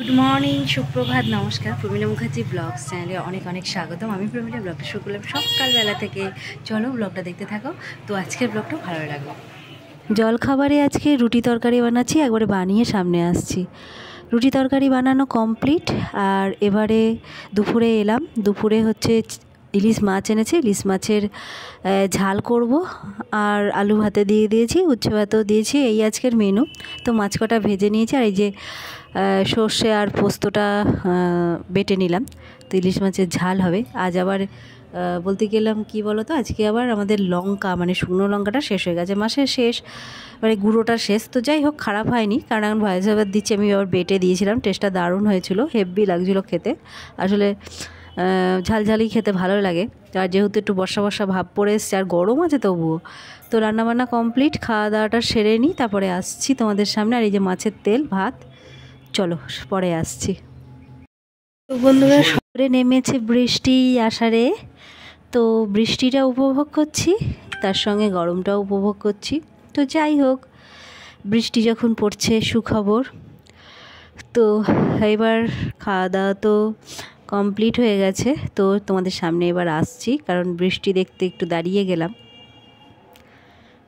Good morning, সুপ্রভাত, নমস্কার। Pramila Mukherjee blogs চ্যানেলে অনেক অনেক স্বাগতম। আমি প্রমীলা ব্লগটা শুরু করলাম সকালবেলা থেকে। চলো ব্লগটা দেখতে থাকো। তো আজকের ব্লগটা ভালো লাগবে। জলখাবারে আজকে রুটি তরকারি বানাচ্ছি, একবারে বানিয়ে সামনে আসছি। রুটি তরকারি বানানো কমপ্লিট। আর এবারে দুপুরে এলাম। দুপুরে হচ্ছে ইলিশ মাছ এনেছে, ইলিশ মাছের ঝাল করব। আর আলু ভাতে দিয়ে দিয়েছি, উচ্ছে ভাতেও দিয়েছি। এই আজকের মেনু। তো মাছ কটা ভেজে নিয়েছি, আর এই যে সর্ষে আর পোস্তটা বেটে নিলাম। তো ইলিশ মাছের ঝাল হবে আজ। আবার বলতে গেলাম কি বলো তো, আজকে আবার আমাদের লঙ্কা মানে শুকনো লঙ্কাটা শেষ হয়ে গেছে, মাসের শেষ, মানে গুঁড়োটা শেষ। তো যাই হোক, খারাপ হয়নি, কারণ এখন ভয়েস ওভার দিচ্ছি। আমি আবার বেটে দিয়েছিলাম, টেস্টটা দারুণ হয়েছিল, হেভি লাগছিলো খেতে। আসলে ঝালঝালি খেতে ভালো লাগে। আর যেহেতু একটু বর্ষা বর্ষা ভাব পড়ে এসছে, আর গরম আছে তবুও। তো রান্নাবান্না কমপ্লিট, খাওয়া দাওয়াটা সেরে নিই, তারপরে আসছি তোমাদের সামনে। আর এই যে মাছের তেল ভাত, চলো পরে আসছি। তো বন্ধুরা, শহরে নেমেছে বৃষ্টি আষাঢ়ে। তো বৃষ্টিটা উপভোগ করছি, তার সঙ্গে গরমটাও উপভোগ করছি। তো যাই হোক, বৃষ্টি যখন পড়ছে সুখবর। তো এবার খাওয়া দাওয়া তো কমপ্লিট হয়ে গেছে। তো তোমাদের সামনে এবার আসছি, কারণ বৃষ্টি দেখতে একটু দাঁড়িয়ে গেলাম।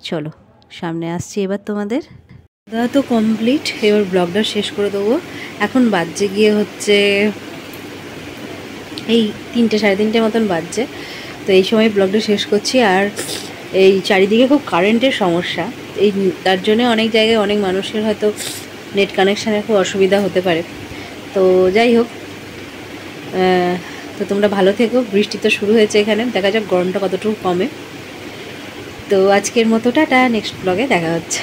চলো সামনে আসছি এবার তোমাদের। দাদা তো কমপ্লিট, এবার ব্লগটা শেষ করে দেবো। এখন বাজছে গিয়ে হচ্ছে এই 3টে সাড়ে 3টে মতন বাজছে। তো এই সময় ব্লগটা শেষ করছি। আর এই চারিদিকে খুব কারেন্টের সমস্যা, এই তার জন্য অনেক জায়গায় অনেক মানুষের হয়তো নেট কানেকশানের খুব অসুবিধা হতে পারে। তো যাই হোক, তো তোমরা ভালো থেকো। বৃষ্টি তো শুরু হয়েছে এখানে, দেখা যাক গরমটা কতটুকু কমে। তো আজকের মতো টাটা, নেক্সট ব্লগে দেখা হচ্ছে।